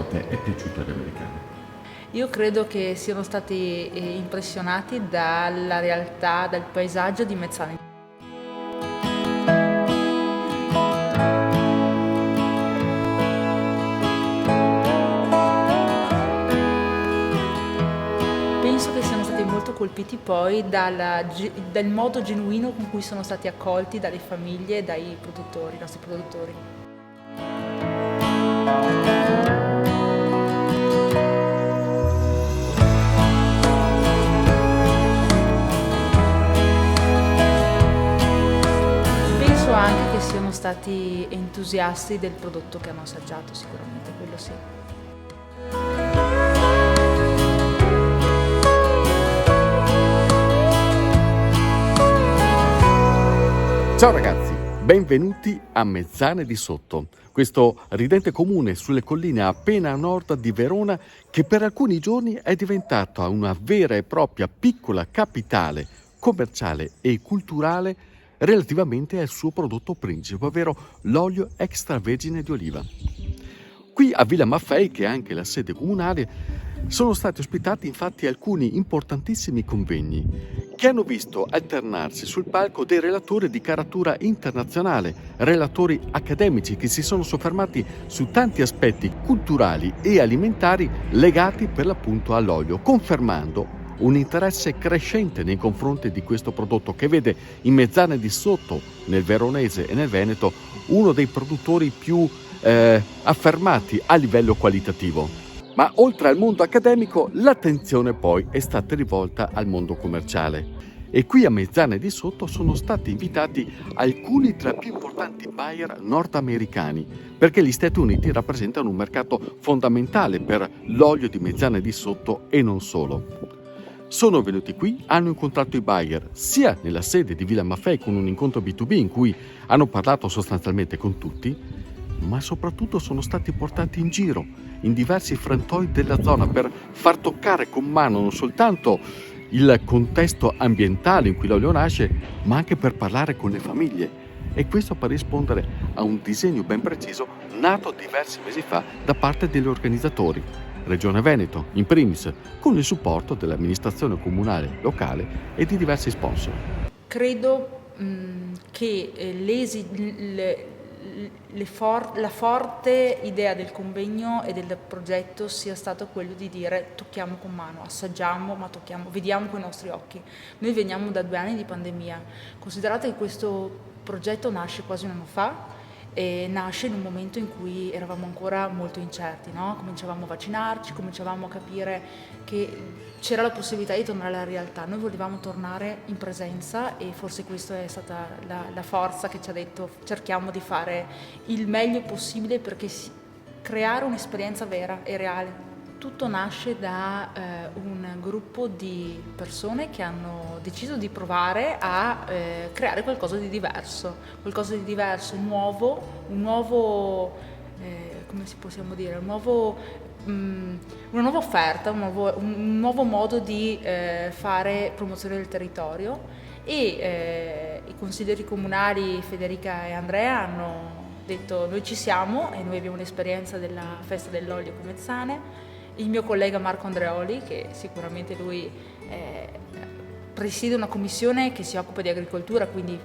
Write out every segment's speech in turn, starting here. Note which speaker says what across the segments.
Speaker 1: te è piaciuto agli americani?
Speaker 2: Io credo che siano stati impressionati dalla realtà, dal paesaggio di Mezzana. Penso che siano stati molto colpiti poi dal modo genuino con cui sono stati accolti dalle famiglie e dai produttori, i nostri produttori. Penso anche che siano stati entusiasti del prodotto che hanno assaggiato, sicuramente, quello sì.
Speaker 1: Ciao ragazzi, benvenuti a Mezzane di Sotto, questo ridente comune sulle colline appena a nord di Verona che per alcuni giorni è diventata una vera e propria piccola capitale commerciale e culturale relativamente al suo prodotto principe, ovvero l'olio extravergine di oliva. Qui a Villa Maffei, che è anche la sede comunale, sono stati ospitati infatti alcuni importantissimi convegni che hanno visto alternarsi sul palco dei relatori di caratura internazionale, relatori accademici che si sono soffermati su tanti aspetti culturali e alimentari legati per l'appunto all'olio, confermando un interesse crescente nei confronti di questo prodotto che vede in Mezzane di Sotto, nel Veronese e nel Veneto, uno dei produttori più affermati a livello qualitativo. Ma oltre al mondo accademico, l'attenzione poi è stata rivolta al mondo commerciale. E qui a Mezzane di Sotto sono stati invitati alcuni tra i più importanti buyer nordamericani, perché gli Stati Uniti rappresentano un mercato fondamentale per l'olio di Mezzane di Sotto e non solo. Sono venuti qui, hanno incontrato i buyer sia nella sede di Villa Maffei con un incontro B2B in cui hanno parlato sostanzialmente con tutti, ma soprattutto sono stati portati in giro in diversi frantoi della zona per far toccare con mano non soltanto il contesto ambientale in cui l'olio nasce, ma anche per parlare con le famiglie. E questo per rispondere a un disegno ben preciso nato diversi mesi fa da parte degli organizzatori, Regione Veneto in primis, con il supporto dell'amministrazione comunale locale e di diversi sponsor.
Speaker 2: Credo che la forte idea del convegno e del progetto sia stato quello di dire tocchiamo con mano, assaggiamo, ma tocchiamo, vediamo con i nostri occhi. Noi veniamo da 2 anni di pandemia. Considerate che questo progetto nasce quasi un anno fa e nasce in un momento in cui eravamo ancora molto incerti, no? Cominciavamo a vaccinarci, cominciavamo a capire che c'era la possibilità di tornare alla realtà. Noi volevamo tornare in presenza e forse questa è stata la forza che ci ha detto cerchiamo di fare il meglio possibile perché creare un'esperienza vera e reale. Tutto nasce da un gruppo di persone che hanno deciso di provare a creare qualcosa di diverso, nuovo, come si possiamo dire, una nuova offerta, un nuovo modo di fare promozione del territorio e i consiglieri comunali Federica e Andrea hanno detto noi ci siamo e noi abbiamo l'esperienza della festa dell'olio come Mezzane. Il mio collega Marco Andreoli, che sicuramente lui presiede una commissione che si occupa di agricoltura, quindi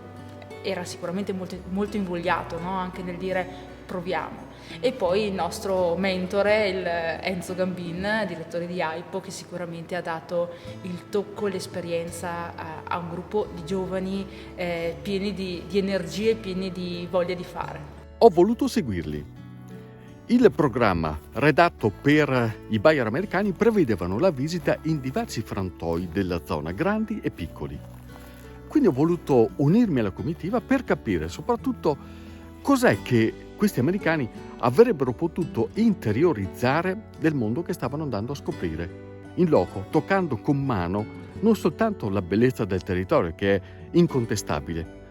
Speaker 2: era sicuramente molto, molto invogliato, no? Anche nel dire proviamo. E poi il nostro mentore, il Enzo Gambin, direttore di AIPO, che sicuramente ha dato il tocco e l'esperienza a un gruppo di giovani pieni di energie e pieni di voglia di fare.
Speaker 1: Ho voluto seguirli. Il programma redatto per i buyer americani prevedevano la visita in diversi frantoi della zona, grandi e piccoli. Quindi ho voluto unirmi alla comitiva per capire soprattutto cos'è che questi americani avrebbero potuto interiorizzare del mondo che stavano andando a scoprire, in loco, toccando con mano non soltanto la bellezza del territorio, che è incontestabile,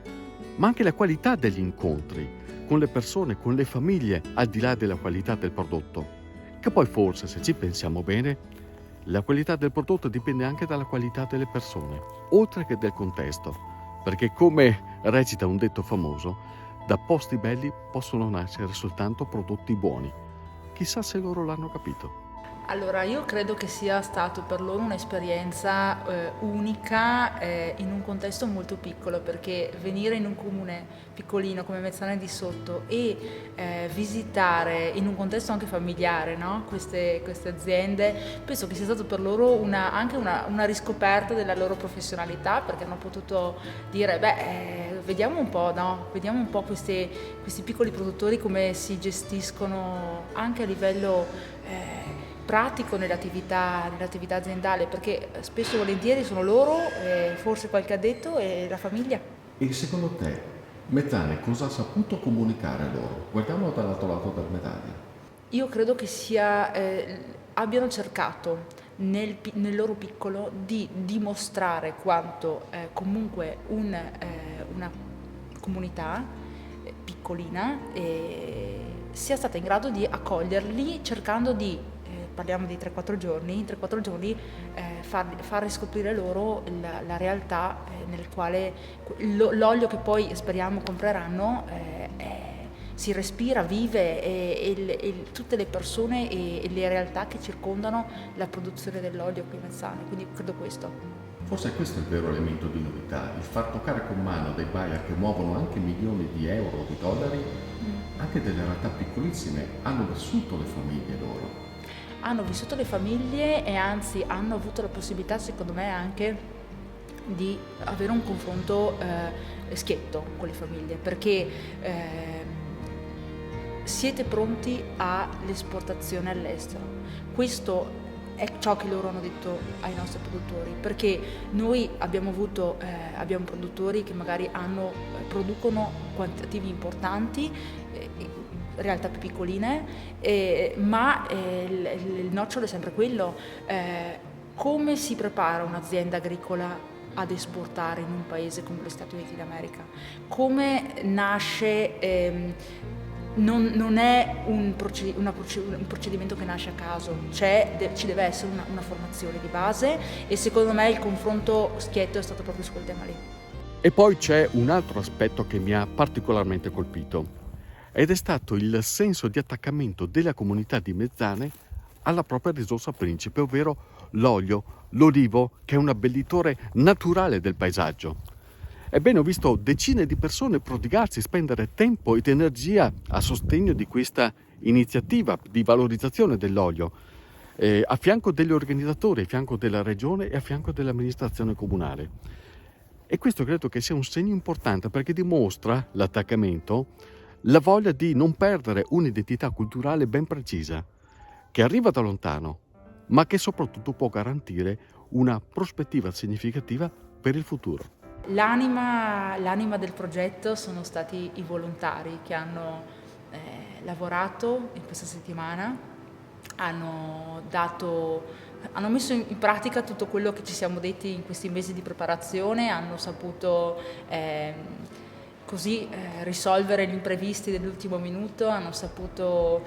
Speaker 1: ma anche la qualità degli incontri con le persone, con le famiglie, al di là della qualità del prodotto. Che poi forse, se ci pensiamo bene, la qualità del prodotto dipende anche dalla qualità delle persone, oltre che del contesto, perché come recita un detto famoso, da posti belli possono nascere soltanto prodotti buoni. chissà se loro l'hanno capito.
Speaker 2: Allora, io credo che sia stato per loro un'esperienza unica in un contesto molto piccolo, perché venire in un comune piccolino come Mezzane di Sotto e visitare in un contesto anche familiare, no? queste aziende, penso che sia stato per loro anche una riscoperta della loro professionalità, perché hanno potuto dire, vediamo un po', no? Vediamo un po' questi piccoli produttori come si gestiscono anche a livello pratico nell'attività aziendale, perché spesso e volentieri sono loro, forse qualche addetto e la famiglia.
Speaker 1: E secondo te Mezzane cosa ha saputo comunicare loro? Guardiamolo dall'altro lato della medaglia.
Speaker 2: Io credo che abbiano cercato nel loro piccolo di dimostrare quanto comunque una comunità piccolina sia stata in grado di accoglierli, cercando di parliamo di 3-4 giorni, in 3-4 giorni far riscoprire loro la realtà nel quale l'olio che poi speriamo compreranno si respira, vive e tutte le persone e le realtà che circondano la produzione dell'olio qui a Mezzane, quindi credo questo.
Speaker 1: Forse questo è il vero elemento di novità, il far toccare con mano dei buyer che muovono anche milioni di euro o di dollari, anche delle realtà piccolissime, hanno vissuto le famiglie loro.
Speaker 2: Hanno vissuto le famiglie e anzi hanno avuto la possibilità, secondo me, anche di avere un confronto schietto con le famiglie, perché siete pronti all'esportazione all'estero. Questo è ciò che loro hanno detto ai nostri produttori, perché noi abbiamo produttori che magari producono quantitativi importanti, realtà più piccoline, ma il nocciolo è sempre quello. Come si prepara un'azienda agricola ad esportare in un paese come gli Stati Uniti d'America? Come nasce? Non è un procedimento che nasce a caso, ci deve essere una formazione di base e secondo me il confronto schietto è stato proprio su quel tema lì.
Speaker 1: E poi c'è un altro aspetto che mi ha particolarmente colpito ed è stato il senso di attaccamento della comunità di Mezzane alla propria risorsa principe, ovvero l'olio, l'olivo, che è un abbellitore naturale del paesaggio. Ebbene, ho visto decine di persone prodigarsi, spendere tempo ed energia a sostegno di questa iniziativa di valorizzazione dell'olio, a fianco degli organizzatori, a fianco della regione e a fianco dell'amministrazione comunale. E questo credo che sia un segno importante perché dimostra l'attaccamento, la voglia di non perdere un'identità culturale ben precisa, che arriva da lontano, ma che soprattutto può garantire una prospettiva significativa per il futuro.
Speaker 2: L'anima del progetto sono stati i volontari che hanno lavorato in questa settimana, hanno messo in pratica tutto quello che ci siamo detti in questi mesi di preparazione, hanno saputo così risolvere gli imprevisti dell'ultimo minuto, hanno saputo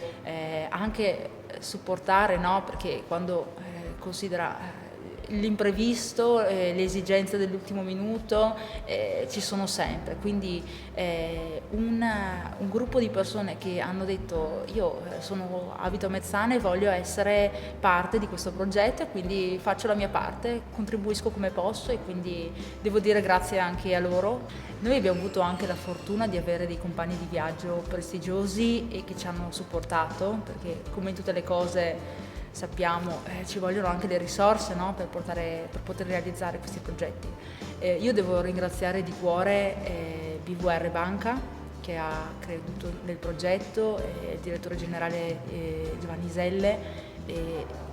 Speaker 2: anche supportare, no? Perché quando considera l'imprevisto, le esigenze dell'ultimo minuto ci sono sempre, quindi un gruppo di persone che hanno detto io abito a Mezzane e voglio essere parte di questo progetto e quindi faccio la mia parte, contribuisco come posso e quindi devo dire grazie anche a loro. Noi abbiamo avuto anche la fortuna di avere dei compagni di viaggio prestigiosi e che ci hanno supportato, perché come in tutte le cose sappiamo ci vogliono anche le risorse, no? per poter realizzare questi progetti. Io devo ringraziare di cuore BVR Banca che ha creduto nel progetto, il direttore generale Giovanni Iselle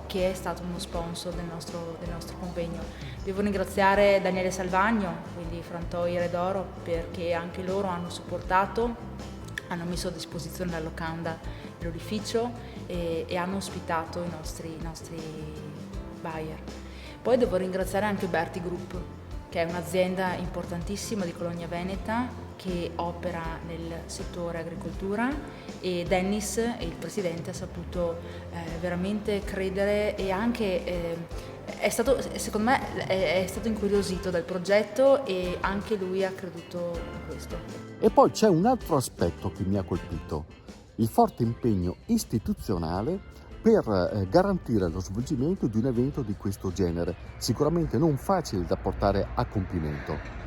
Speaker 2: che è stato uno sponsor del nostro convegno. Devo ringraziare Daniele Salvagno, quindi Frantoi Redoro, perché anche loro hanno supportato, hanno messo a disposizione la locanda dell'olificio e hanno ospitato i nostri buyer. Poi devo ringraziare anche Berti Group, che è un'azienda importantissima di Cologna Veneta che opera nel settore agricoltura, e Dennis, il presidente, ha saputo veramente credere e anche secondo me è stato incuriosito dal progetto e anche lui ha creduto in questo.
Speaker 1: E poi c'è un altro aspetto che mi ha colpito. il forte impegno istituzionale per garantire lo svolgimento di un evento di questo genere, sicuramente non facile da portare a compimento.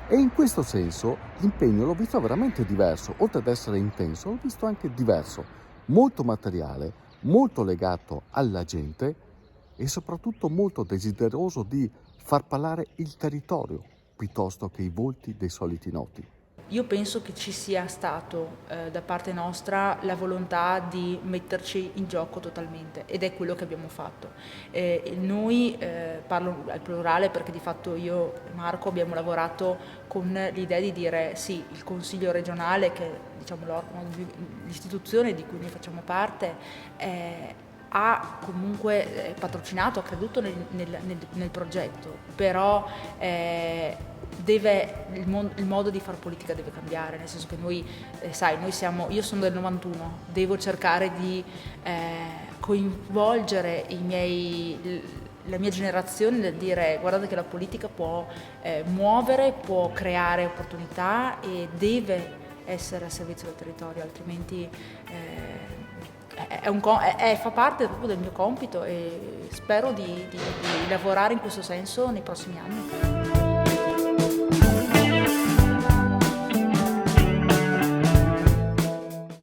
Speaker 1: E in questo senso l'impegno l'ho visto veramente diverso, oltre ad essere intenso, l'ho visto anche diverso, molto materiale, molto legato alla gente e soprattutto molto desideroso di far parlare il territorio piuttosto che i volti dei soliti noti.
Speaker 2: Io penso che ci sia stato da parte nostra la volontà di metterci in gioco totalmente ed è quello che abbiamo fatto. Noi, parlo al plurale perché di fatto io e Marco abbiamo lavorato con l'idea di dire sì, il Consiglio regionale, che è diciamo, l'istituzione di cui noi facciamo parte, ha comunque patrocinato, ha creduto nel progetto, però il modo di fare politica deve cambiare, nel senso che noi, sai, io sono del 91, devo cercare di coinvolgere la mia generazione nel dire guardate che la politica può muovere, può creare opportunità e deve essere a servizio del territorio, altrimenti fa parte proprio del mio compito e spero di lavorare in questo senso nei prossimi anni.